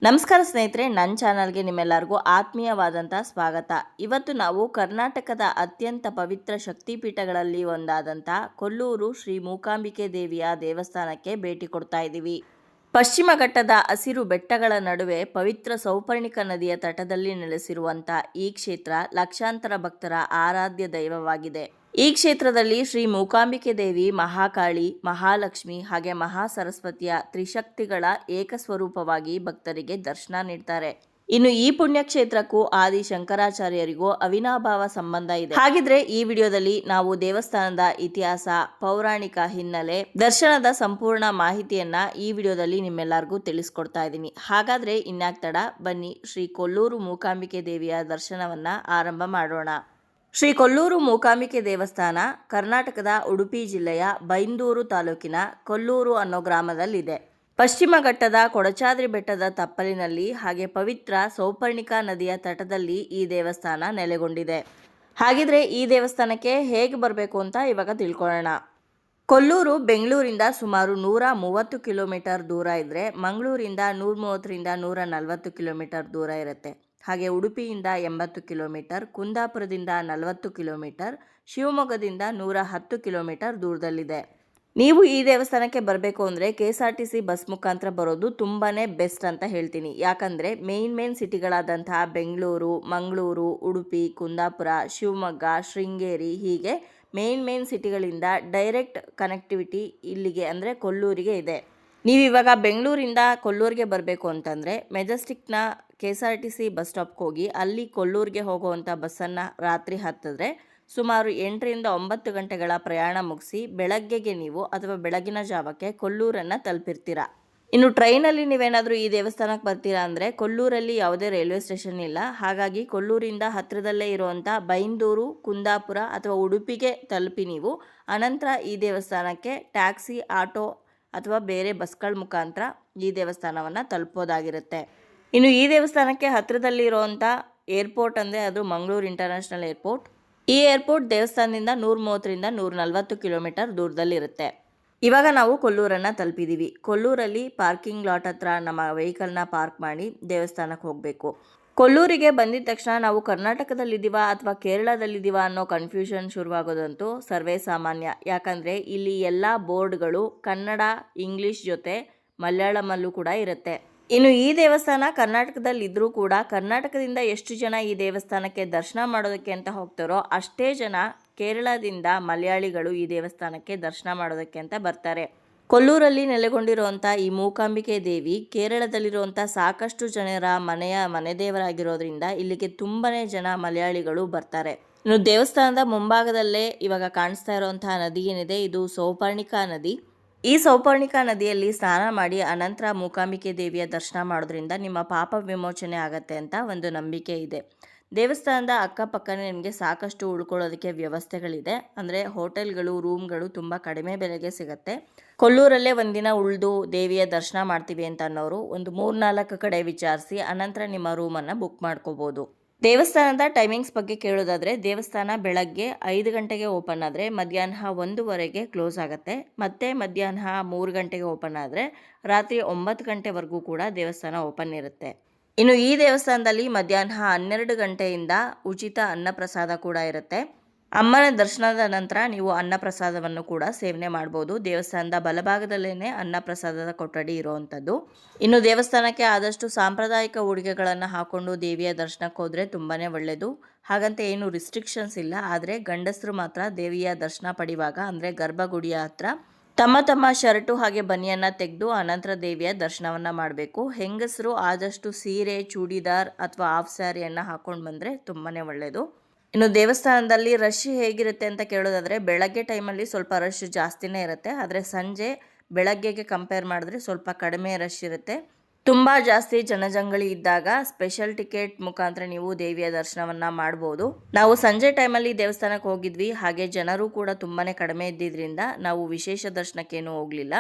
ನಮಸ್ಕಾರ ಸ್ನೇಹಿತರೆ, ನನ್ನ ಚಾನಲ್ಗೆ ನಿಮ್ಮೆಲ್ಲರಿಗೂ ಆತ್ಮೀಯವಾದಂಥ ಸ್ವಾಗತ. ಇವತ್ತು ನಾವು ಕರ್ನಾಟಕದ ಅತ್ಯಂತ ಪವಿತ್ರ ಶಕ್ತಿಪೀಠಗಳಲ್ಲಿ ಒಂದಾದಂಥ ಕೊಲ್ಲೂರು ಶ್ರೀ ಮೂಕಾಂಬಿಕೆ ದೇವಿಯ ದೇವಸ್ಥಾನಕ್ಕೆ ಭೇಟಿ ಕೊಡ್ತಾ ಇದ್ದೀವಿ. ಪಶ್ಚಿಮ ಘಟ್ಟದ ಹಸಿರು ಬೆಟ್ಟಗಳ ನಡುವೆ ಪವಿತ್ರ ಸೌಪರ್ಣಿಕ ನದಿಯ ತಟದಲ್ಲಿ ನೆಲೆಸಿರುವಂಥ ಈ ಕ್ಷೇತ್ರ ಲಕ್ಷಾಂತರ ಭಕ್ತರ ಆರಾಧ್ಯ ದೈವವಾಗಿದೆ. ಈ ಕ್ಷೇತ್ರದಲ್ಲಿ ಶ್ರೀ ಮೂಕಾಂಬಿಕೆ ದೇವಿ, ಮಹಾಕಾಳಿ, ಮಹಾಲಕ್ಷ್ಮಿ ಹಾಗೆ ಮಹಾಸರಸ್ವತಿಯ ತ್ರಿಶಕ್ತಿಗಳ ಏಕಸ್ವರೂಪವಾಗಿ ಭಕ್ತರಿಗೆ ದರ್ಶನ ನೀಡ್ತಾರೆ. ಇನ್ನು ಈ ಪುಣ್ಯಕ್ಷೇತ್ರಕ್ಕೂ ಆದಿ ಶಂಕರಾಚಾರ್ಯರಿಗೂ ಅವಿನಾಭಾವ ಸಂಬಂಧ ಇದೆ. ಹಾಗಿದ್ರೆ ಈ ವಿಡಿಯೋದಲ್ಲಿ ನಾವು ದೇವಸ್ಥಾನದ ಇತಿಹಾಸ, ಪೌರಾಣಿಕ ಹಿನ್ನೆಲೆ, ದರ್ಶನದ ಸಂಪೂರ್ಣ ಮಾಹಿತಿಯನ್ನ ಈ ವಿಡಿಯೋದಲ್ಲಿ ನಿಮ್ಮೆಲ್ಲರಿಗೂ ತಿಳಿಸ್ಕೊಡ್ತಾ ಇದ್ದೀನಿ. ಹಾಗಾದ್ರೆ ಇನ್ಯಾಕ್ ತಡ, ಬನ್ನಿ ಶ್ರೀ ಕೊಲ್ಲೂರು ಮೂಕಾಂಬಿಕೆ ದೇವಿಯ ದರ್ಶನವನ್ನ ಆರಂಭ ಮಾಡೋಣ. ಶ್ರೀ ಕೊಲ್ಲೂರು ಮೂಕಾಂಬಿಕೆ ದೇವಸ್ಥಾನ ಕರ್ನಾಟಕದ ಉಡುಪಿ ಜಿಲ್ಲೆಯ ಬೈಂದೂರು ತಾಲೂಕಿನ ಕೊಲ್ಲೂರು ಅನ್ನೋ ಗ್ರಾಮದಲ್ಲಿದೆ. ಪಶ್ಚಿಮ ಘಟ್ಟದ ಕೊಡಚಾದ್ರಿ ಬೆಟ್ಟದ ತಪ್ಪಲಿನಲ್ಲಿ ಹಾಗೆ ಪವಿತ್ರ ಸೌಪರ್ಣಿಕಾ ನದಿಯ ತಟದಲ್ಲಿ ಈ ದೇವಸ್ಥಾನ ನೆಲೆಗೊಂಡಿದೆ. ಹಾಗಿದ್ರೆ ಈ ದೇವಸ್ಥಾನಕ್ಕೆ ಹೇಗೆ ಬರಬೇಕು ಅಂತ ಇವಾಗ ತಿಳ್ಕೊಳ್ಳೋಣ. ಕೊಲ್ಲೂರು ಬೆಂಗಳೂರಿಂದ ಸುಮಾರು 130 ಕಿಲೋಮೀಟರ್ ದೂರ ಇದ್ದರೆ, ಮಂಗಳೂರಿಂದ 130ರಿಂದ 140 ಕಿಲೋಮೀಟರ್ ದೂರ ಇರುತ್ತೆ. ಹಾಗೆ ಉಡುಪಿಯಿಂದ 80 ಕಿಲೋಮೀಟರ್, ಕುಂದಾಪುರದಿಂದ 40 ಕಿಲೋಮೀಟರ್, ಶಿವಮೊಗ್ಗದಿಂದ 110 ಕಿಲೋಮೀಟರ್ ದೂರದಲ್ಲಿದೆ. ನೀವು ಈ ದೇವಸ್ಥಾನಕ್ಕೆ ಬರಬೇಕು ಅಂದರೆ KSRTC ಬಸ್ ಮುಖಾಂತರ ಬರೋದು ತುಂಬಾ ಬೆಸ್ಟ್ ಅಂತ ಹೇಳ್ತೀನಿ. ಯಾಕಂದರೆ ಮೇನ್ ಸಿಟಿಗಳಾದಂತಹ ಬೆಂಗಳೂರು, ಮಂಗಳೂರು, ಉಡುಪಿ, ಕುಂದಾಪುರ, ಶಿವಮೊಗ್ಗ, ಶೃಂಗೇರಿ ಹೀಗೆ ಮೇನ್ ಸಿಟಿಗಳಿಂದ ಡೈರೆಕ್ಟ್ ಕನೆಕ್ಟಿವಿಟಿ ಇಲ್ಲಿಗೆ ಅಂದರೆ ಕೊಲ್ಲೂರಿಗೆ ಇದೆ. ನೀವಿವಾಗ ಬೆಂಗಳೂರಿಂದ ಕೊಲ್ಲೂರಿಗೆ ಬರಬೇಕು ಅಂತಂದರೆ ಮೆಜೆಸ್ಟಿಕ್ನ KSRTC ಬಸ್ ಸ್ಟಾಪ್ಗೆ ಹೋಗಿ ಅಲ್ಲಿ ಕೊಲ್ಲೂರಿಗೆ ಹೋಗುವಂಥ ಬಸ್ಸನ್ನು ರಾತ್ರಿ ಹತ್ತಿದ್ರೆ ಸುಮಾರು 8ರಿಂದ 9 ಗಂಟೆಗಳ ಪ್ರಯಾಣ ಮುಗಿಸಿ ಬೆಳಗ್ಗೆಗೆ ನೀವು ಅಥವಾ ಬೆಳಗಿನ ಜಾವಕ್ಕೆ ಕೊಲ್ಲೂರನ್ನು ತಲುಪಿರ್ತೀರ. ಇನ್ನು ಟ್ರೈನಲ್ಲಿ ನೀವೇನಾದರೂ ಈ ದೇವಸ್ಥಾನಕ್ಕೆ ಬರ್ತೀರಾ ಅಂದರೆ ಕೊಲ್ಲೂರಲ್ಲಿ ಯಾವುದೇ ರೈಲ್ವೆ ಸ್ಟೇಷನ್ ಇಲ್ಲ. ಹಾಗಾಗಿ ಕೊಲ್ಲೂರಿಂದ ಹತ್ತಿರದಲ್ಲೇ ಇರುವಂಥ ಬೈಂದೂರು, ಕುಂದಾಪುರ ಅಥವಾ ಉಡುಪಿಗೆ ತಲುಪಿ ನೀವು ಅನಂತರ ಈ ದೇವಸ್ಥಾನಕ್ಕೆ ಟ್ಯಾಕ್ಸಿ, ಆಟೋ ಅಥವಾ ಬೇರೆ ಬಸ್ಗಳ ಮುಖಾಂತರ ಈ ದೇವಸ್ಥಾನವನ್ನು ತಲುಪೋದಾಗಿರುತ್ತೆ. ಇನ್ನು ಈ ದೇವಸ್ಥಾನಕ್ಕೆ ಹತ್ತಿರದಲ್ಲಿರುವಂಥ ಏರ್ಪೋರ್ಟ್ ಅಂದರೆ ಅದು ಮಂಗಳೂರು ಇಂಟರ್ನ್ಯಾಷನಲ್ ಏರ್ಪೋರ್ಟ್. ಈ ಏರ್ಪೋರ್ಟ್ ದೇವಸ್ಥಾನದಿಂದ 130ರಿಂದ 140 ಕಿಲೋಮೀಟರ್ ದೂರದಲ್ಲಿರುತ್ತೆ. ಇವಾಗ ನಾವು ಕೊಲ್ಲೂರನ್ನು ತಲುಪಿದ್ದೀವಿ. ಕೊಲ್ಲೂರಲ್ಲಿ ಪಾರ್ಕಿಂಗ್ ಲಾಟ್ ಹತ್ರ ನಮ್ಮ ವೆಹಿಕಲ್ನ ಪಾರ್ಕ್ ಮಾಡಿ ದೇವಸ್ಥಾನಕ್ಕೆ ಹೋಗಬೇಕು. ಕೊಲ್ಲೂರಿಗೆ ಬಂದಿದ ತಕ್ಷಣ ನಾವು ಕರ್ನಾಟಕದಲ್ಲಿದ್ದೀವಾ ಅಥವಾ ಕೇರಳದಲ್ಲಿದ್ದೀವಾ ಅನ್ನೋ ಕನ್ಫ್ಯೂಷನ್ ಶುರುವಾಗೋದಂತೂ ಸರ್ವೇ ಸಾಮಾನ್ಯ. ಯಾಕಂದರೆ ಇಲ್ಲಿ ಎಲ್ಲ ಬೋರ್ಡ್ಗಳು ಕನ್ನಡ, ಇಂಗ್ಲೀಷ್ ಜೊತೆ ಮಲಯಾಳಮಲ್ಲೂ ಕೂಡ ಇರುತ್ತೆ. ಇನ್ನು ಈ ದೇವಸ್ಥಾನ ಕರ್ನಾಟಕದಲ್ಲಿದ್ದರೂ ಕೂಡ ಕರ್ನಾಟಕದಿಂದ ಎಷ್ಟು ಜನ ಈ ದೇವಸ್ಥಾನಕ್ಕೆ ದರ್ಶನ ಮಾಡೋದಕ್ಕೆ ಅಂತ ಹೋಗ್ತಾರೋ ಅಷ್ಟೇ ಜನ ಕೇರಳದಿಂದ ಮಲಯಾಳಿಗಳು ಈ ದೇವಸ್ಥಾನಕ್ಕೆ ದರ್ಶನ ಮಾಡೋದಕ್ಕೆ ಅಂತ ಬರ್ತಾರೆ. ಕೊಲ್ಲೂರಲ್ಲಿ ನೆಲೆಗೊಂಡಿರುವಂಥ ಈ ಮೂಕಾಂಬಿಕೆ ದೇವಿ ಕೇರಳದಲ್ಲಿರುವಂಥ ಸಾಕಷ್ಟು ಜನರ ಮನೆ ದೇವರಾಗಿರೋದ್ರಿಂದ ಇಲ್ಲಿಗೆ ತುಂಬಾ ಜನ ಮಲಯಾಳಿಗಳು ಬರ್ತಾರೆ. ಇನ್ನು ದೇವಸ್ಥಾನದ ಮುಂಭಾಗದಲ್ಲೇ ಇವಾಗ ಕಾಣಿಸ್ತಾ ಇರುವಂತಹ ನದಿ ಏನಿದೆ, ಇದು ಸೌಪರ್ಣಿಕಾ ನದಿ. ಈ ಸೌಪರ್ಣಿಕಾ ನದಿಯಲ್ಲಿ ಸ್ನಾನ ಮಾಡಿ ಅನಂತರ ಮೂಕಾಂಬಿಕೆ ದೇವಿಯ ದರ್ಶನ ಮಾಡೋದ್ರಿಂದ ನಿಮ್ಮ ಪಾಪ ವಿಮೋಚನೆ ಆಗತ್ತೆ ಅಂತ ಒಂದು ನಂಬಿಕೆ ಇದೆ. ದೇವಸ್ಥಾನದ ಅಕ್ಕಪಕ್ಕನೇ ನಿಮಗೆ ಸಾಕಷ್ಟು ಉಳ್ಕೊಳ್ಳೋದಕ್ಕೆ ವ್ಯವಸ್ಥೆಗಳಿದೆ. ಅಂದರೆ ಹೋಟೆಲ್ಗಳು, ರೂಮ್ಗಳು ತುಂಬ ಕಡಿಮೆ ಬೆಲೆಗೆ ಸಿಗುತ್ತೆ. ಕೊಲ್ಲೂರಲ್ಲೇ ಒಂದಿನ ಉಳಿದು ದೇವಿಯ ದರ್ಶನ ಮಾಡ್ತೀವಿ ಅಂತ ಅನ್ನೋರು ಒಂದು 3-4 ಕಡೆ ವಿಚಾರಿಸಿ ಅನಂತರ ನಿಮ್ಮ ರೂಮನ್ನು ಬುಕ್ ಮಾಡ್ಕೋಬೋದು. ದೇವಸ್ಥಾನದ ಟೈಮಿಂಗ್ಸ್ ಬಗ್ಗೆ ಕೇಳೋದಾದರೆ ದೇವಸ್ಥಾನ ಬೆಳಗ್ಗೆ 5 ಗಂಟೆಗೆ ಓಪನ್ ಆದರೆ ಮಧ್ಯಾಹ್ನ 1ವರೆಗೆ ಕ್ಲೋಸ್ ಆಗುತ್ತೆ. ಮತ್ತು ಮಧ್ಯಾಹ್ನ 3 ಗಂಟೆಗೆ ಓಪನ್ ಆದರೆ ರಾತ್ರಿ 9 ಗಂಟೆವರೆಗೂ ಕೂಡ ದೇವಸ್ಥಾನ ಓಪನ್ ಇರುತ್ತೆ. ಇನ್ನು ಈ ದೇವಸ್ಥಾನದಲ್ಲಿ ಮಧ್ಯಾಹ್ನ 12 ಗಂಟೆಯಿಂದ ಉಚಿತ ಅನ್ನಪ್ರಸಾದ ಕೂಡ ಇರುತ್ತೆ. ಅಮ್ಮನ ದರ್ಶನದ ನಂತರ ನೀವು ಅನ್ನಪ್ರಸಾದವನ್ನು ಕೂಡ ಸೇವನೆ ಮಾಡ್ಬೋದು. ದೇವಸ್ಥಾನದ ಬಲಭಾಗದಲ್ಲೇ ಅನ್ನಪ್ರಸಾದದ ಕೊಠಡಿ ಇರುವಂಥದ್ದು. ಇನ್ನು ದೇವಸ್ಥಾನಕ್ಕೆ ಆದಷ್ಟು ಸಾಂಪ್ರದಾಯಿಕ ಉಡುಗೆಗಳನ್ನು ಹಾಕ್ಕೊಂಡು ದೇವಿಯ ದರ್ಶನಕ್ಕೆ ಹೋದರೆ ತುಂಬಾ ಒಳ್ಳೆಯದು. ಹಾಗಂತ ಏನು ರಿಸ್ಟ್ರಿಕ್ಷನ್ಸ್ ಇಲ್ಲ. ಆದರೆ ಗಂಡಸರು ಮಾತ್ರ ದೇವಿಯ ದರ್ಶನ ಪಡೆಯುವಾಗ ಅಂದರೆ ಗರ್ಭಗುಡಿಯ ಹತ್ರ ತಮ್ಮ ಶರ್ಟು ಹಾಗೆ ಬನಿಯನ್ನು ತೆಗೆದು ಅನಂತರ ದೇವಿಯ ದರ್ಶನವನ್ನು ಮಾಡಬೇಕು. ಹೆಂಗಸರು ಆದಷ್ಟು ಸೀರೆ, ಚೂಡಿದಾರ್ ಅಥವಾ ಹಾಫ್ ಸ್ಯಾರಿಯನ್ನು ಹಾಕ್ಕೊಂಡು ಬಂದರೆ ತುಂಬಾ ಒಳ್ಳೆಯದು. ಇನ್ನು ದೇವಸ್ಥಾನದಲ್ಲಿ ರಶ್ ಹೇಗಿರುತ್ತೆ ಅಂತ ಕೇಳೋದಾದರೆ ಬೆಳಗ್ಗೆ ಟೈಮಲ್ಲಿ ಸ್ವಲ್ಪ ರಶ್ ಜಾಸ್ತಿನೇ ಇರುತ್ತೆ. ಆದರೆ ಸಂಜೆ ಬೆಳಗ್ಗೆಗೆ ಕಂಪೇರ್ ಮಾಡಿದ್ರೆ ಸ್ವಲ್ಪ ಕಡಿಮೆ ರಶ್ ಇರುತ್ತೆ. ತುಂಬ ಜಾಸ್ತಿ ಜನಜಂಗಳಿ ಇದ್ದಾಗ ಸ್ಪೆಷಲ್ ಟಿಕೆಟ್ ಮುಖಾಂತರ ನೀವು ದೇವಿಯ ದರ್ಶನವನ್ನು ಮಾಡ್ಬೋದು. ನಾವು ಸಂಜೆ ಟೈಮಲ್ಲಿ ದೇವಸ್ಥಾನಕ್ಕೆ ಹೋಗಿದ್ವಿ. ಹಾಗೆ ಜನರು ಕೂಡ ತುಂಬಾ ಕಡಿಮೆ ಇದ್ದಿದ್ದರಿಂದ ನಾವು ವಿಶೇಷ ದರ್ಶನಕ್ಕೇನು ಹೋಗಲಿಲ್ಲ,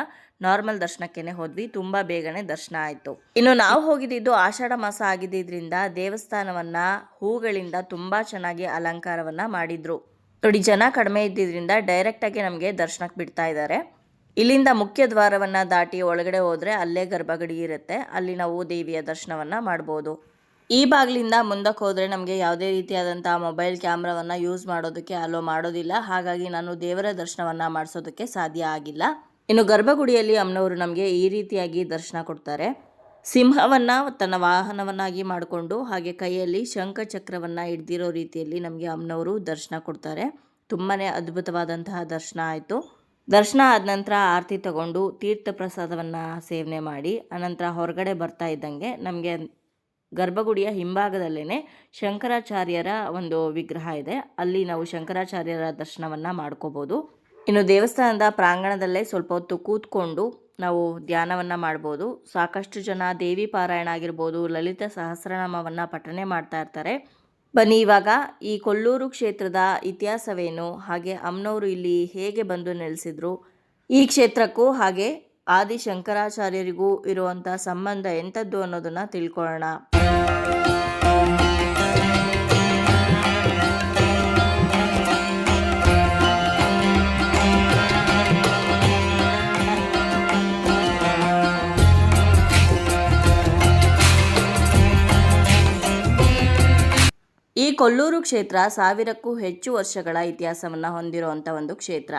ನಾರ್ಮಲ್ ದರ್ಶನಕ್ಕೇನೆ ಹೋದ್ವಿ. ತುಂಬ ಬೇಗನೆ ದರ್ಶನ ಆಯಿತು. ಇನ್ನು ನಾವು ಹೋಗಿದ್ದು ಆಷಾಢ ಮಾಸ ಆಗಿದ್ದರಿಂದ ದೇವಸ್ಥಾನವನ್ನು ಹೂಗಳಿಂದ ತುಂಬ ಚೆನ್ನಾಗಿ ಅಲಂಕಾರವನ್ನು ಮಾಡಿದ್ರು. ನೋಡಿ, ಜನ ಕಡಿಮೆ ಇದ್ದಿದ್ದರಿಂದ ಡೈರೆಕ್ಟಾಗಿ ನಮಗೆ ದರ್ಶನಕ್ಕೆ ಬಿಡ್ತಾ ಇದ್ದಾರೆ. ಇಲ್ಲಿಂದ ಮುಖ್ಯ ದ್ವಾರವನ್ನು ದಾಟಿ ಒಳಗಡೆ ಹೋದರೆ ಅಲ್ಲೇ ಗರ್ಭಗುಡಿ ಇರುತ್ತೆ. ಅಲ್ಲಿ ನಾವು ದೇವಿಯ ದರ್ಶನವನ್ನು ಮಾಡ್ಬೋದು. ಈ ಬಾಗಿಲಿಂದ ಮುಂದಕ್ಕೆ ಹೋದರೆ ನಮಗೆ ಯಾವುದೇ ರೀತಿಯಾದಂಥ ಮೊಬೈಲ್ ಕ್ಯಾಮ್ರಾವನ್ನು ಯೂಸ್ ಮಾಡೋದಕ್ಕೆ ಅಲೋ ಮಾಡೋದಿಲ್ಲ. ಹಾಗಾಗಿ ನಾನು ದೇವರ ದರ್ಶನವನ್ನು ಮಾಡಿಸೋದಕ್ಕೆ ಸಾಧ್ಯ ಆಗಿಲ್ಲ. ಇನ್ನು ಗರ್ಭಗುಡಿಯಲ್ಲಿ ಅಮ್ಮನವರು ನಮಗೆ ಈ ರೀತಿಯಾಗಿ ದರ್ಶನ ಕೊಡ್ತಾರೆ. ಸಿಂಹವನ್ನು ತನ್ನ ವಾಹನವನ್ನಾಗಿ ಮಾಡಿಕೊಂಡು ಹಾಗೆ ಕೈಯಲ್ಲಿ ಶಂಖ ಚಕ್ರವನ್ನು ಹಿಡ್ದಿರೋ ರೀತಿಯಲ್ಲಿ ನಮಗೆ ಅಮ್ಮನವರು ದರ್ಶನ ಕೊಡ್ತಾರೆ. ತುಂಬಾ ಅದ್ಭುತವಾದಂತಹ ದರ್ಶನ ಆಯಿತು. ದರ್ಶನ ಆದ ನಂತರ ಆರತಿ ತಗೊಂಡು ತೀರ್ಥ ಪ್ರಸಾದವನ್ನು ಸೇವನೆ ಮಾಡಿ ಅನಂತರ ಹೊರಗಡೆ ಬರ್ತಾ ಇದ್ದಂಗೆ ನಮಗೆ ಗರ್ಭಗುಡಿಯ ಹಿಂಭಾಗದಲ್ಲೇ ಶಂಕರಾಚಾರ್ಯರ ಒಂದು ವಿಗ್ರಹ ಇದೆ. ಅಲ್ಲಿ ನಾವು ಶಂಕರಾಚಾರ್ಯರ ದರ್ಶನವನ್ನು ಮಾಡ್ಕೋಬೋದು. ಇನ್ನು ದೇವಸ್ಥಾನದ ಪ್ರಾಂಗಣದಲ್ಲೇ ಸ್ವಲ್ಪ ಹೊತ್ತು ಕೂತ್ಕೊಂಡು ನಾವು ಧ್ಯಾನವನ್ನು ಮಾಡ್ಬೋದು. ಸಾಕಷ್ಟು ಜನ ದೇವಿ ಪಾರಾಯಣ ಆಗಿರ್ಬೋದು, ಲಲಿತ ಸಹಸ್ರನಾಮವನ್ನು ಪಠನೆ ಮಾಡ್ತಾ ಇರ್ತಾರೆ. ಬನ್ನಿ ಇವಾಗ ಈ ಕೊಲ್ಲೂರು ಕ್ಷೇತ್ರದ ಇತಿಹಾಸವೇನು, ಹಾಗೆ ಅಮ್ಮನವರು ಇಲ್ಲಿ ಹೇಗೆ ಬಂದು ನೆಲೆಸಿದ್ರು, ಈ ಕ್ಷೇತ್ರಕ್ಕೂ ಹಾಗೆ ಆದಿ ಶಂಕರಾಚಾರ್ಯರಿಗೂ ಇರುವಂಥ ಸಂಬಂಧ ಎಂಥದ್ದು ಅನ್ನೋದನ್ನು ತಿಳ್ಕೊಳ್ಳೋಣ. ಈ ಕೊಲ್ಲೂರು ಕ್ಷೇತ್ರ 1000ಕ್ಕೂ ಹೆಚ್ಚು ವರ್ಷಗಳ ಇತಿಹಾಸವನ್ನು ಹೊಂದಿರುವಂಥ ಒಂದು ಕ್ಷೇತ್ರ.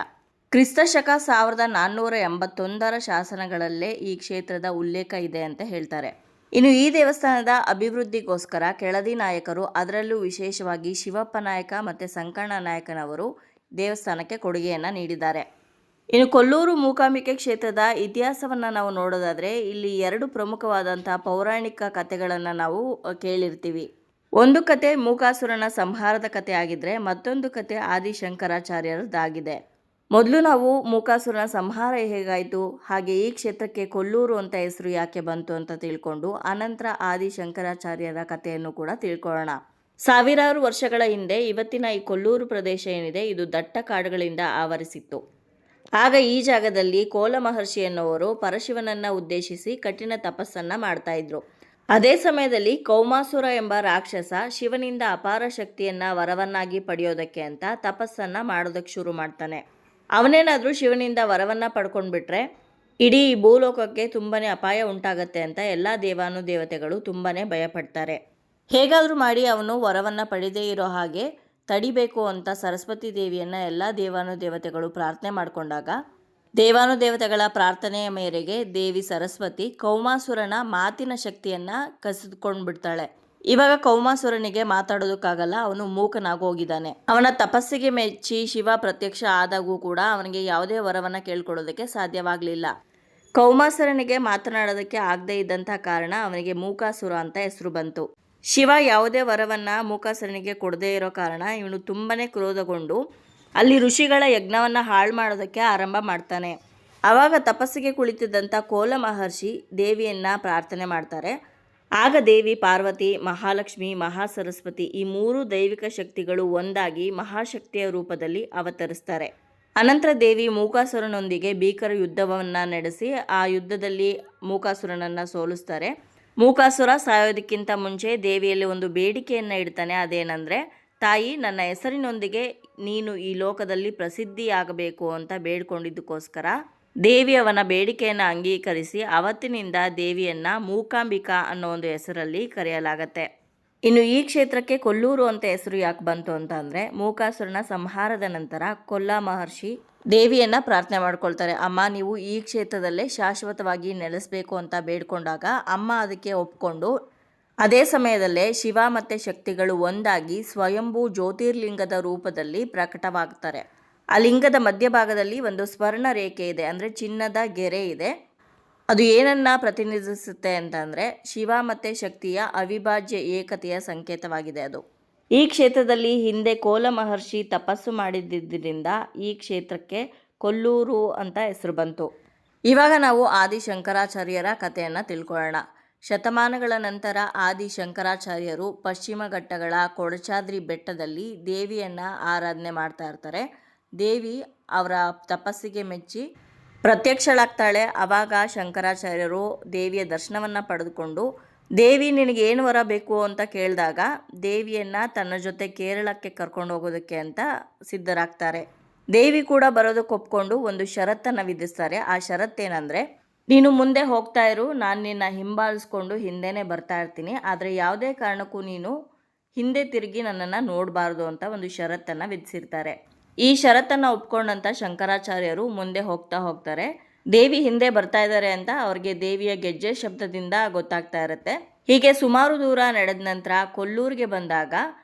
ಕ್ರಿಸ್ತಶಕ 1481ರ ಶಾಸನಗಳಲ್ಲೇ ಈ ಕ್ಷೇತ್ರದ ಉಲ್ಲೇಖ ಇದೆ ಅಂತ ಹೇಳ್ತಾರೆ. ಇನ್ನು ಈ ದೇವಸ್ಥಾನದ ಅಭಿವೃದ್ಧಿಗೋಸ್ಕರ ಕೆಳದಿ ನಾಯಕರು, ಅದರಲ್ಲೂ ವಿಶೇಷವಾಗಿ ಶಿವಪ್ಪ ನಾಯಕ ಮತ್ತು ಸಂಕಣ್ಣ ನಾಯಕನವರು ದೇವಸ್ಥಾನಕ್ಕೆ ಕೊಡುಗೆಯನ್ನು ನೀಡಿದ್ದಾರೆ. ಇನ್ನು ಕೊಲ್ಲೂರು ಮೂಕಾಂಬಿಕೆ ಕ್ಷೇತ್ರದ ಇತಿಹಾಸವನ್ನು ನಾವು ನೋಡೋದಾದರೆ ಇಲ್ಲಿ 2 ಪ್ರಮುಖವಾದಂಥ ಪೌರಾಣಿಕ ಕಥೆಗಳನ್ನು ನಾವು ಕೇಳಿರ್ತೀವಿ. ಒಂದು ಕತೆ ಮೂಕಾಸುರನ ಸಂಹಾರದ ಕತೆ ಆಗಿದ್ದರೆ ಮತ್ತೊಂದು ಕತೆ ಆದಿಶಂಕರಾಚಾರ್ಯರದ್ದಾಗಿದೆ. ಮೊದಲು ನಾವು ಮೂಕಾಸುರನ ಸಂಹಾರ ಹೇಗಾಯಿತು, ಹಾಗೆ ಈ ಕ್ಷೇತ್ರಕ್ಕೆ ಕೊಲ್ಲೂರು ಅಂತ ಹೆಸರು ಯಾಕೆ ಬಂತು ಅಂತ ತಿಳ್ಕೊಂಡು ಅನಂತರ ಆದಿಶಂಕರಾಚಾರ್ಯರ ಕಥೆಯನ್ನು ಕೂಡ ತಿಳ್ಕೊಳ್ಳೋಣ. ಸಾವಿರಾರು ವರ್ಷಗಳ ಹಿಂದೆ ಇವತ್ತಿನ ಈ ಕೊಲ್ಲೂರು ಪ್ರದೇಶ ಏನಿದೆ ಇದು ದಟ್ಟ ಕಾಡುಗಳಿಂದ ಆವರಿಸಿತ್ತು. ಆಗ ಈ ಜಾಗದಲ್ಲಿ ಕೋಲ ಮಹರ್ಷಿ ಎನ್ನುವರು ಪರಶಿವನನ್ನು ಉದ್ದೇಶಿಸಿ ಕಠಿಣ ತಪಸ್ಸನ್ನು ಮಾಡ್ತಾ ಇದ್ರು. ಅದೇ ಸಮಯದಲ್ಲಿ ಕೌಮಾಸುರ ಎಂಬ ರಾಕ್ಷಸ ಶಿವನಿಂದ ಅಪಾರ ಶಕ್ತಿಯನ್ನು ವರವನ್ನಾಗಿ ಪಡೆಯೋದಕ್ಕೆ ಅಂತ ತಪಸ್ಸನ್ನು ಮಾಡೋದಕ್ಕೆ ಶುರು ಮಾಡ್ತಾನೆ. ಅವನೇನಾದರೂ ಶಿವನಿಂದ ವರವನ್ನು ಪಡ್ಕೊಂಡ್ಬಿಟ್ರೆ ಇಡೀ ಭೂಲೋಕಕ್ಕೆ ತುಂಬಾ ಅಪಾಯ ಉಂಟಾಗತ್ತೆ ಅಂತ ಎಲ್ಲ ದೇವಾನುದೇವತೆಗಳು ತುಂಬಾ ಭಯಪಡ್ತಾರೆ. ಹೇಗಾದರೂ ಮಾಡಿ ಅವನು ವರವನ್ನು ಪಡೆದೇ ಇರೋ ಹಾಗೆ ತಡಿಬೇಕು ಅಂತ ಸರಸ್ವತಿ ದೇವಿಯನ್ನು ಎಲ್ಲ ದೇವಾನುದೇವತೆಗಳು ಪ್ರಾರ್ಥನೆ ಮಾಡಿಕೊಂಡಾಗ ದೇವಾನುದೇವತೆಗಳ ಪ್ರಾರ್ಥನೆಯ ಮೇರೆಗೆ ದೇವಿ ಸರಸ್ವತಿ ಕೌಮಾಸುರನ ಮಾತಿನ ಶಕ್ತಿಯನ್ನು ಕಸಿದುಕೊಂಡು ಬಿಡ್ತಾಳೆ. ಇವಾಗ ಕೌಮಾಸುರನಿಗೆ ಮಾತಾಡೋದಕ್ಕಾಗಲ್ಲ, ಅವನು ಮೂಕನಾಗೋಗಿದ್ದಾನೆ. ಅವನ ತಪಸ್ಸಿಗೆ ಮೆಚ್ಚಿ ಶಿವ ಪ್ರತ್ಯಕ್ಷ ಆದಾಗೂ ಕೂಡ ಅವನಿಗೆ ಯಾವುದೇ ವರವನ್ನು ಕೇಳ್ಕೊಳ್ಳೋದಕ್ಕೆ ಸಾಧ್ಯವಾಗಲಿಲ್ಲ. ಕೌಮಾಸುರನಿಗೆ ಮಾತನಾಡೋದಕ್ಕೆ ಆಗದೇ ಇದ್ದಂಥ ಕಾರಣ ಅವನಿಗೆ ಮೂಕಾಸುರ ಅಂತ ಹೆಸರು ಬಂತು. ಶಿವ ಯಾವುದೇ ವರವನ್ನು ಮೂಕಾಸುರನಿಗೆ ಕೊಡದೇ ಇರೋ ಕಾರಣ ಇವನು ತುಂಬಾ ಕ್ರೋಧಗೊಂಡು ಅಲ್ಲಿ ಋಷಿಗಳ ಯಜ್ಞವನ್ನು ಹಾಳು ಮಾಡೋದಕ್ಕೆ ಆರಂಭ ಮಾಡ್ತಾನೆ. ಆವಾಗ ತಪಸ್ಸಿಗೆ ಕುಳಿತಿದ್ದಂಥ ಕೋಲ ಮಹರ್ಷಿ ದೇವಿಯನ್ನು ಪ್ರಾರ್ಥನೆ ಮಾಡ್ತಾರೆ. ಆಗ ದೇವಿ ಪಾರ್ವತಿ, ಮಹಾಲಕ್ಷ್ಮಿ, ಮಹಾಸರಸ್ವತಿ ಈ 3 ದೈವಿಕ ಶಕ್ತಿಗಳು ಒಂದಾಗಿ ಮಹಾಶಕ್ತಿಯ ರೂಪದಲ್ಲಿ ಅವತರಿಸ್ತಾರೆ. ಅನಂತರ ದೇವಿ ಮೂಕಾಸುರನೊಂದಿಗೆ ಭೀಕರ ಯುದ್ಧವನ್ನು ನಡೆಸಿ ಆ ಯುದ್ಧದಲ್ಲಿ ಮೂಕಾಸುರನನ್ನು ಸೋಲಿಸ್ತಾರೆ. ಮೂಕಾಸುರ ಸಾಯೋದಕ್ಕಿಂತ ಮುಂಚೆ ದೇವಿಯಲ್ಲಿ ಒಂದು ಬೇಡಿಕೆಯನ್ನು ಇಡ್ತಾನೆ. ಅದೇನೆಂದರೆ, ತಾಯಿ, ನನ್ನ ಹೆಸರಿನೊಂದಿಗೆ ನೀನು ಈ ಲೋಕದಲ್ಲಿ ಪ್ರಸಿದ್ಧಿಯಾಗಬೇಕು ಅಂತ ಬೇಡ್ಕೊಂಡಿದ್ದಕ್ಕೋಸ್ಕರ ದೇವಿ ಅವನ ಬೇಡಿಕೆಯನ್ನು ಅಂಗೀಕರಿಸಿ ಅವತ್ತಿನಿಂದ ದೇವಿಯನ್ನು ಮೂಕಾಂಬಿಕಾ ಅನ್ನೋ ಒಂದು ಹೆಸರಲ್ಲಿ ಕರೆಯಲಾಗತ್ತೆ. ಇನ್ನು ಈ ಕ್ಷೇತ್ರಕ್ಕೆ ಕೊಲ್ಲೂರು ಅಂತ ಹೆಸರು ಯಾಕೆ ಬಂತು ಅಂತ ಅಂದರೆ, ಮೂಕಾಸುರನ ಸಂಹಾರದ ನಂತರ ಕೊಲ್ಲ ಮಹರ್ಷಿ ದೇವಿಯನ್ನು ಪ್ರಾರ್ಥನೆ ಮಾಡ್ಕೊಳ್ತಾರೆ. ಅಮ್ಮ, ನೀವು ಈ ಕ್ಷೇತ್ರದಲ್ಲೇ ಶಾಶ್ವತವಾಗಿ ನೆಲೆಸಬೇಕು ಅಂತ ಬೇಡ್ಕೊಂಡಾಗ ಅಮ್ಮ ಅದಕ್ಕೆ ಒಪ್ಕೊಂಡು ಅದೇ ಸಮಯದಲ್ಲೇ ಶಿವ ಮತ್ತು ಶಕ್ತಿಗಳು ಒಂದಾಗಿ ಸ್ವಯಂಭೂ ಜ್ಯೋತಿರ್ಲಿಂಗದ ರೂಪದಲ್ಲಿ ಪ್ರಕಟವಾಗ್ತಾರೆ. ಆ ಲಿಂಗದ ಮಧ್ಯಭಾಗದಲ್ಲಿ ಒಂದು ಸ್ವರ್ಣ ರೇಖೆ ಇದೆ, ಅಂದರೆ ಚಿನ್ನದ ಗೆರೆ ಇದೆ. ಅದು ಏನನ್ನ ಪ್ರತಿನಿಧಿಸುತ್ತೆ ಅಂತಂದರೆ ಶಿವ ಮತ್ತು ಶಕ್ತಿಯ ಅವಿಭಾಜ್ಯ ಏಕತೆಯ ಸಂಕೇತವಾಗಿದೆ ಅದು. ಈ ಕ್ಷೇತ್ರದಲ್ಲಿ ಹಿಂದೆ ಕೋಲ ಮಹರ್ಷಿ ತಪಸ್ಸು ಮಾಡಿದ್ದರಿಂದ ಈ ಕ್ಷೇತ್ರಕ್ಕೆ ಕೊಲ್ಲೂರು ಅಂತ ಹೆಸರು ಬಂತು. ಇವಾಗ ನಾವು ಆದಿಶಂಕರಾಚಾರ್ಯರ ಕಥೆಯನ್ನು ತಿಳ್ಕೊಳ್ಳೋಣ. ಶತಮಾನಗಳ ನಂತರ ಆದಿ ಶಂಕರಾಚಾರ್ಯರು ಪಶ್ಚಿಮ ಘಟ್ಟಗಳ ಕೊಡಚಾದ್ರಿ ಬೆಟ್ಟದಲ್ಲಿ ದೇವಿಯನ್ನು ಆರಾಧನೆ ಮಾಡ್ತಾ ಇರ್ತಾರೆ. ದೇವಿ ಅವರ ತಪಸ್ಸಿಗೆ ಮೆಚ್ಚಿ ಪ್ರತ್ಯಕ್ಷಳಾಗ್ತಾಳೆ. ಆವಾಗ ಶಂಕರಾಚಾರ್ಯರು ದೇವಿಯ ದರ್ಶನವನ್ನು ಪಡೆದುಕೊಂಡು ದೇವಿ ನಿನಗೆ ಏನು ವರ ಬೇಕು ಅಂತ ಕೇಳಿದಾಗ ದೇವಿಯನ್ನು ತನ್ನ ಜೊತೆ ಕೇರಳಕ್ಕೆ ಕರ್ಕೊಂಡು ಹೋಗೋದಕ್ಕೆ ಅಂತ ಸಿದ್ಧರಾಗ್ತಾರೆ. ದೇವಿ ಕೂಡ ಬರೋದಕ್ಕೆ ಒಪ್ಕೊಂಡು ಒಂದು ಷರತ್ತನ್ನು ವಿಧಿಸ್ತಾರೆ. ಆ ಷರತ್ತೇನೆಂದರೆ, ನೀನು ಮುಂದೆ ಹೋಗ್ತಾ ಇರು, ನಾನು ನಿನ್ನ ಹಿಂಬಾಲಿಸ್ಕೊಂಡು ಹಿಂದೆನೇ ಬರ್ತಾ ಇರ್ತೀನಿ, ಆದರೆ ಯಾವುದೇ ಕಾರಣಕ್ಕೂ ನೀನು ಹಿಂದೆ ತಿರುಗಿ ನನ್ನನ್ನು ನೋಡಬಾರ್ದು ಅಂತ ಒಂದು ಷರತ್ತನ್ನು ವಿಧಿಸಿರ್ತಾರೆ. ಈ ಷರತ್ತನ್ನು ಒಪ್ಕೊಂಡಂಥ ಶಂಕರಾಚಾರ್ಯರು ಮುಂದೆ ಹೋಗ್ತಾರೆ. ದೇವಿ ಹಿಂದೆ ಬರ್ತಾ ಇದ್ದಾರೆ ಅಂತ ಅವ್ರಿಗೆ ದೇವಿಯ ಗೆಜ್ಜೆ ಶಬ್ದದಿಂದ ಗೊತ್ತಾಗ್ತಾ ಇರುತ್ತೆ. ಹೀಗೆ ಸುಮಾರು ದೂರ ನಡೆದ ನಂತರ ಕೊಲ್ಲೂರಿಗೆ ಬಂದಾಗ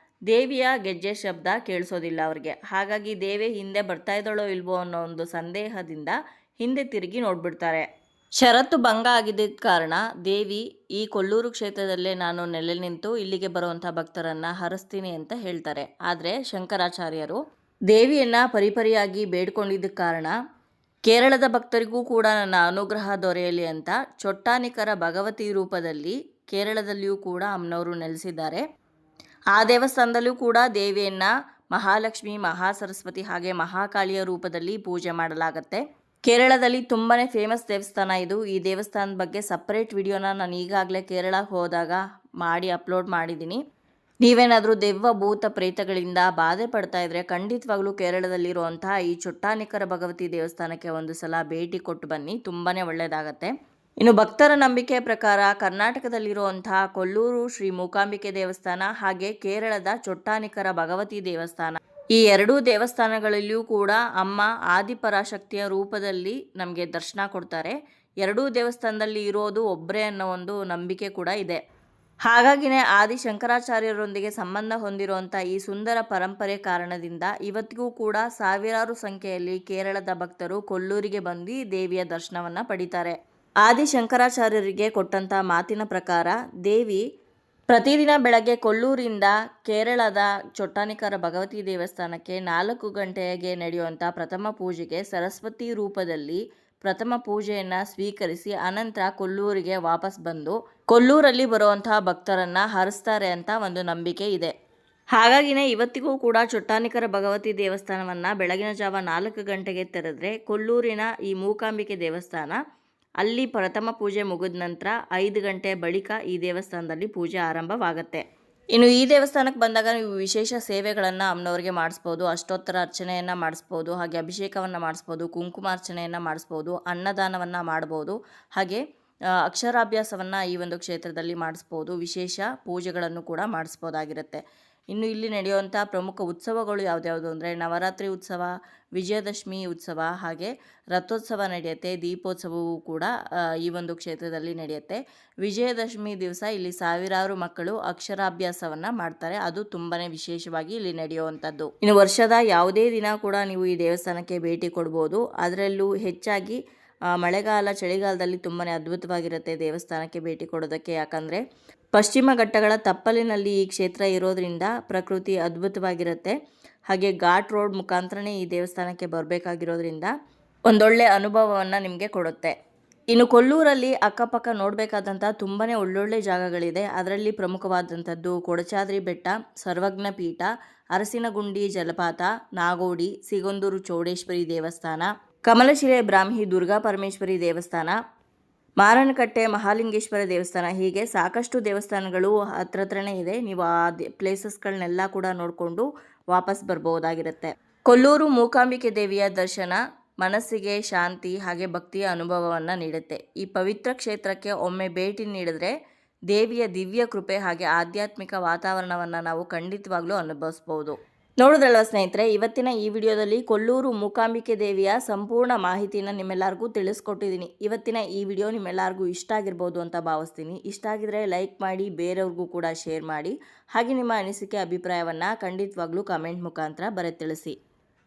ದೇವಿಯ ಗೆಜ್ಜೆ ಶಬ್ದ ಕೇಳಿಸೋದಿಲ್ಲ ಅವ್ರಿಗೆ. ಹಾಗಾಗಿ ದೇವಿ ಹಿಂದೆ ಬರ್ತಾ ಇದ್ದಾಳೋ ಇಲ್ವೋ ಅನ್ನೋ ಒಂದು ಸಂದೇಹದಿಂದ ಹಿಂದೆ ತಿರುಗಿ ನೋಡ್ಬಿಡ್ತಾರೆ. ಷರತ್ತು ಭಂಗ ಆಗಿದ್ದ ಕಾರಣ ದೇವಿ ಈ ಕೊಲ್ಲೂರು ಕ್ಷೇತ್ರದಲ್ಲೇ ನಾನು ನೆಲೆ ನಿಂತು ಇಲ್ಲಿಗೆ ಬರುವಂಥ ಭಕ್ತರನ್ನು ಹರಿಸ್ತೀನಿ ಅಂತ ಹೇಳ್ತಾರೆ. ಆದರೆ ಶಂಕರಾಚಾರ್ಯರು ದೇವಿಯನ್ನು ಪರಿಪರಿಯಾಗಿ ಬೇಡ್ಕೊಂಡಿದ್ದ ಕಾರಣ ಕೇರಳದ ಭಕ್ತರಿಗೂ ಕೂಡ ನನ್ನ ಅನುಗ್ರಹ ದೊರೆಯಲಿ ಅಂತ ಚೊಟ್ಟಾನಿಕರ ಭಗವತಿ ರೂಪದಲ್ಲಿ ಕೇರಳದಲ್ಲಿಯೂ ಕೂಡ ಅಮ್ಮನವರು ನೆಲೆಸಿದ್ದಾರೆ. ಆ ದೇವಸ್ಥಾನದಲ್ಲೂ ಕೂಡ ದೇವಿಯನ್ನು ಮಹಾಲಕ್ಷ್ಮಿ, ಮಹಾಸರಸ್ವತಿ ಹಾಗೆ ಮಹಾಕಾಳಿಯ ರೂಪದಲ್ಲಿ ಪೂಜೆ ಮಾಡಲಾಗುತ್ತೆ. ಕೇರಳದಲ್ಲಿ ತುಂಬಾ ಫೇಮಸ್ ದೇವಸ್ಥಾನ ಇದು. ಈ ದೇವಸ್ಥಾನದ ಬಗ್ಗೆ ಸಪ್ರೇಟ್ ವಿಡಿಯೋನ ನಾನು ಈಗಾಗಲೇ ಕೇರಳಕ್ಕೆ ಹೋದಾಗ ಮಾಡಿ ಅಪ್ಲೋಡ್ ಮಾಡಿದ್ದೀನಿ. ನೀವೇನಾದರೂ ದೆವ್ವ ಭೂತ ಪ್ರೇತಗಳಿಂದ ಬಾಧೆ ಪಡ್ತಾ ಇದ್ರೆ ಖಂಡಿತವಾಗ್ಲೂ ಕೇರಳದಲ್ಲಿರುವಂತಹ ಈ ಚೊಟ್ಟಾನಿಕರ ಭಗವತಿ ದೇವಸ್ಥಾನಕ್ಕೆ ಒಂದು ಸಲ ಭೇಟಿ ಕೊಟ್ಟು ಬನ್ನಿ, ತುಂಬಾ ಒಳ್ಳೆಯದಾಗತ್ತೆ. ಇನ್ನು ಭಕ್ತರ ನಂಬಿಕೆ ಪ್ರಕಾರ ಕರ್ನಾಟಕದಲ್ಲಿರುವಂತಹ ಕೊಲ್ಲೂರು ಶ್ರೀ ಮೂಕಾಂಬಿಕೆ ದೇವಸ್ಥಾನ ಹಾಗೆ ಕೇರಳದ ಚೊಟ್ಟಾನಿಕರ ಭಗವತಿ ದೇವಸ್ಥಾನ, ಈ ಎರಡೂ ದೇವಸ್ಥಾನಗಳಲ್ಲಿಯೂ ಕೂಡ ಅಮ್ಮ ಆದಿಪರಾಶಕ್ತಿಯ ರೂಪದಲ್ಲಿ ನಮಗೆ ದರ್ಶನ ಕೊಡ್ತಾರೆ. ಎರಡೂ ದೇವಸ್ಥಾನದಲ್ಲಿ ಇರೋದು ಒಬ್ಬರೇ ಅನ್ನೋ ಒಂದು ನಂಬಿಕೆ ಕೂಡ ಇದೆ. ಹಾಗಾಗಿನೇ ಆದಿ ಶಂಕರಾಚಾರ್ಯರೊಂದಿಗೆ ಸಂಬಂಧ ಹೊಂದಿರುವಂಥ ಈ ಸುಂದರ ಪರಂಪರೆ ಕಾರಣದಿಂದ ಇವತ್ತಿಗೂ ಕೂಡ ಸಾವಿರಾರು ಸಂಖ್ಯೆಯಲ್ಲಿ ಕೇರಳದ ಭಕ್ತರು ಕೊಲ್ಲೂರಿಗೆ ಬಂದು ದೇವಿಯ ದರ್ಶನವನ್ನು ಪಡಿತಾರೆ. ಆದಿ ಶಂಕರಾಚಾರ್ಯರಿಗೆ ಕೊಟ್ಟಂಥ ಮಾತಿನ ಪ್ರಕಾರ ದೇವಿ ಪ್ರತಿದಿನ ಬೆಳಗ್ಗೆ ಕೊಲ್ಲೂರಿಂದ ಕೇರಳದ ಚೊಟ್ಟಾನಿಕರ ಭಗವತಿ ದೇವಸ್ಥಾನಕ್ಕೆ 4 ಗಂಟೆಗೆ ನಡೆಯುವಂಥ ಪ್ರಥಮ ಪೂಜೆಗೆ ಸರಸ್ವತಿ ರೂಪದಲ್ಲಿ ಪ್ರಥಮ ಪೂಜೆಯನ್ನು ಸ್ವೀಕರಿಸಿ ಅನಂತರ ಕೊಲ್ಲೂರಿಗೆ ವಾಪಸ್ ಬಂದು ಕೊಲ್ಲೂರಲ್ಲಿ ಬರುವಂತಹ ಭಕ್ತರನ್ನು ಹರಿಸ್ತಾರೆ ಅಂತ ಒಂದು ನಂಬಿಕೆ ಇದೆ. ಹಾಗಾಗಿನೇ ಇವತ್ತಿಗೂ ಕೂಡ ಚೊಟ್ಟಾನಿಕರ ಭಗವತಿ ದೇವಸ್ಥಾನವನ್ನು ಬೆಳಗಿನ ಜಾವ 4 ಗಂಟೆಗೆ ತೆರೆದ್ರೆ ಕೊಲ್ಲೂರಿನ ಈ ಮೂಕಾಂಬಿಕೆ ದೇವಸ್ಥಾನ ಅಲ್ಲಿ ಪ್ರಥಮ ಪೂಜೆ ಮುಗಿದ ನಂತರ 5 ಗಂಟೆ ಬಳಿಕ ಈ ದೇವಸ್ಥಾನದಲ್ಲಿ ಪೂಜೆ ಆರಂಭವಾಗುತ್ತೆ. ಇನ್ನು ಈ ದೇವಸ್ಥಾನಕ್ಕೆ ಬಂದಾಗ ನೀವು ವಿಶೇಷ ಸೇವೆಗಳನ್ನು ಅಮ್ಮನವ್ರಿಗೆ ಮಾಡಿಸ್ಬೋದು. ಅಷ್ಟೋತ್ತರ ಅರ್ಚನೆಯನ್ನು ಮಾಡಿಸ್ಬೋದು, ಹಾಗೆ ಅಭಿಷೇಕವನ್ನು ಮಾಡಿಸ್ಬೋದು, ಕುಂಕುಮಾರ್ಚನೆಯನ್ನು ಮಾಡಿಸ್ಬೋದು, ಅನ್ನದಾನವನ್ನು ಮಾಡ್ಬೋದು, ಹಾಗೆ ಅಕ್ಷರಾಭ್ಯಾಸವನ್ನು ಈ ಒಂದು ಕ್ಷೇತ್ರದಲ್ಲಿ ಮಾಡಿಸ್ಬೋದು. ವಿಶೇಷ ಪೂಜೆಗಳನ್ನು ಕೂಡ ಮಾಡಿಸ್ಬೋದಾಗಿರುತ್ತೆ. ಇನ್ನು ಇಲ್ಲಿ ನಡೆಯುವಂಥ ಪ್ರಮುಖ ಉತ್ಸವಗಳು ಯಾವ್ದ್ಯಾವುದು ಅಂದರೆ ನವರಾತ್ರಿ ಉತ್ಸವ, ವಿಜಯದಶಮಿ ಉತ್ಸವ, ಹಾಗೆ ರಥೋತ್ಸವ ನಡೆಯುತ್ತೆ. ದೀಪೋತ್ಸವವೂ ಕೂಡ ಈ ಒಂದು ಕ್ಷೇತ್ರದಲ್ಲಿ ನಡೆಯುತ್ತೆ. ವಿಜಯದಶಮಿ ದಿವಸ ಇಲ್ಲಿ ಸಾವಿರಾರು ಮಕ್ಕಳು ಅಕ್ಷರಾಭ್ಯಾಸವನ್ನು ಮಾಡ್ತಾರೆ. ಅದು ತುಂಬಾ ವಿಶೇಷವಾಗಿ ಇಲ್ಲಿ ನಡೆಯುವಂಥದ್ದು. ಇನ್ನು ವರ್ಷದ ಯಾವುದೇ ದಿನ ಕೂಡ ನೀವು ಈ ದೇವಸ್ಥಾನಕ್ಕೆ ಭೇಟಿ ಕೊಡ್ಬೋದು. ಅದರಲ್ಲೂ ಹೆಚ್ಚಾಗಿ ಮಳೆಗಾಲ, ಚಳಿಗಾಲದಲ್ಲಿ ತುಂಬಾ ಅದ್ಭುತವಾಗಿರುತ್ತೆ ದೇವಸ್ಥಾನಕ್ಕೆ ಭೇಟಿ ಕೊಡೋದಕ್ಕೆ. ಯಾಕಂದರೆ ಪಶ್ಚಿಮ ಘಟ್ಟಗಳ ತಪ್ಪಲಿನಲ್ಲಿ ಈ ಕ್ಷೇತ್ರ ಇರೋದ್ರಿಂದ ಪ್ರಕೃತಿ ಅದ್ಭುತವಾಗಿರುತ್ತೆ. ಹಾಗೆ ಘಾಟ್ ರೋಡ್ ಮುಖಾಂತರನೇ ಈ ದೇವಸ್ಥಾನಕ್ಕೆ ಬರಬೇಕಾಗಿರೋದ್ರಿಂದ ಒಂದೊಳ್ಳೆ ಅನುಭವವನ್ನು ನಿಮಗೆ ಕೊಡುತ್ತೆ. ಇನ್ನು ಕೊಲ್ಲೂರಲ್ಲಿ ಅಕ್ಕಪಕ್ಕ ನೋಡಬೇಕಾದಂಥ ತುಂಬಾ ಒಳ್ಳೊಳ್ಳೆ ಜಾಗಗಳಿದೆ. ಅದರಲ್ಲಿ ಪ್ರಮುಖವಾದಂಥದ್ದು ಕೊಡಚಾದ್ರಿ ಬೆಟ್ಟ, ಸರ್ವಜ್ಞ ಪೀಠ, ಅರಸಿನಗುಂಡಿ ಜಲಪಾತ, ನಾಗೋಡಿ, ಸಿಗೊಂದೂರು ಚೌಡೇಶ್ವರಿ ದೇವಸ್ಥಾನ, ಕಮಲಶಿಲೆ ಬ್ರಾಹ್ಮಿ ದುರ್ಗಾ ಪರಮೇಶ್ವರಿ ದೇವಸ್ಥಾನ, ಮಾರನಕಟ್ಟೆ ಮಹಾಲಿಂಗೇಶ್ವರ ದೇವಸ್ಥಾನ, ಹೀಗೆ ಸಾಕಷ್ಟು ದೇವಸ್ಥಾನಗಳು ಹತ್ರನೇ ಇದೆ. ನೀವು ಆ ಪ್ಲೇಸಸ್ಗಳನ್ನೆಲ್ಲ ಕೂಡ ನೋಡಿಕೊಂಡು ವಾಪಸ್ ಬರ್ಬೋದಾಗಿರುತ್ತೆ. ಕೊಲ್ಲೂರು ಮೂಕಾಂಬಿಕೆ ದೇವಿಯ ದರ್ಶನ ಮನಸ್ಸಿಗೆ ಶಾಂತಿ ಹಾಗೆ ಭಕ್ತಿಯ ಅನುಭವವನ್ನು ನೀಡುತ್ತೆ. ಈ ಪವಿತ್ರ ಕ್ಷೇತ್ರಕ್ಕೆ ಒಮ್ಮೆ ಭೇಟಿ ನೀಡಿದ್ರೆ ದೇವಿಯ ದಿವ್ಯ ಕೃಪೆ ಹಾಗೆ ಆಧ್ಯಾತ್ಮಿಕ ವಾತಾವರಣವನ್ನು ನಾವು ಖಂಡಿತವಾಗ್ಲೂ ಅನುಭವಿಸ್ಬೋದು. ನೋಡಿದ್ರಲ್ವ ಸ್ನೇಹಿತರೆ, ಇವತ್ತಿನ ಈ ವಿಡಿಯೋದಲ್ಲಿ ಕೊಲ್ಲೂರು ಮೂಕಾಂಬಿಕೆ ದೇವಿಯ ಸಂಪೂರ್ಣ ಮಾಹಿತಿನ ನಿಮ್ಮೆಲ್ಲರಿಗೂ ತಿಳಿಸ್ಕೊಟ್ಟಿದ್ದೀನಿ. ಇವತ್ತಿನ ಈ ವಿಡಿಯೋ ನಿಮ್ಮೆಲ್ಲರಿಗೂ ಇಷ್ಟ ಆಗಿರ್ಬೋದು ಅಂತ ಭಾವಿಸ್ತೀನಿ. ಇಷ್ಟ ಆಗಿದ್ರೆ ಲೈಕ್ ಮಾಡಿ, ಬೇರೆಯವ್ರಿಗೂ ಕೂಡ ಶೇರ್ ಮಾಡಿ, ಹಾಗೆ ನಿಮ್ಮ ಅನಿಸಿಕೆ ಅಭಿಪ್ರಾಯವನ್ನು ಖಂಡಿತವಾಗ್ಲೂ ಕಮೆಂಟ್ ಮುಖಾಂತರ ಬರೆದು ತಿಳಿಸಿ.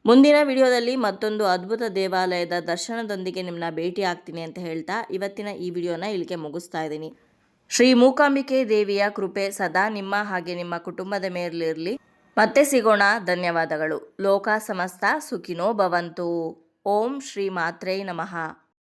ಮುಂದಿನ ವಿಡಿಯೋದಲ್ಲಿ ಮತ್ತೊಂದು ಅದ್ಭುತ ದೇವಾಲಯದ ದರ್ಶನದೊಂದಿಗೆ ನಿಮ್ಮನ್ನ ಭೇಟಿ ಆಗ್ತೀನಿ ಅಂತ ಹೇಳ್ತಾ ಇವತ್ತಿನ ಈ ವಿಡಿಯೋನ ಇಲ್ಲಿಗೆ ಮುಗಿಸ್ತಾ ಇದ್ದೀನಿ. ಶ್ರೀ ಮೂಕಾಂಬಿಕೆ ದೇವಿಯ ಕೃಪೆ ಸದಾ ನಿಮ್ಮ ಹಾಗೆ ನಿಮ್ಮ ಕುಟುಂಬದ ಮೇಲಿರಲಿ. ಮತ್ತೆ ಸಿಗೋಣ. ಧನ್ಯವಾದಗಳು. ಲೋಕ ಸಮಸ್ತ ಸುಖಿನೋ ಭವಂತು. ಓಂ ಶ್ರೀ ಮಾತ್ರೇ ನಮಃ.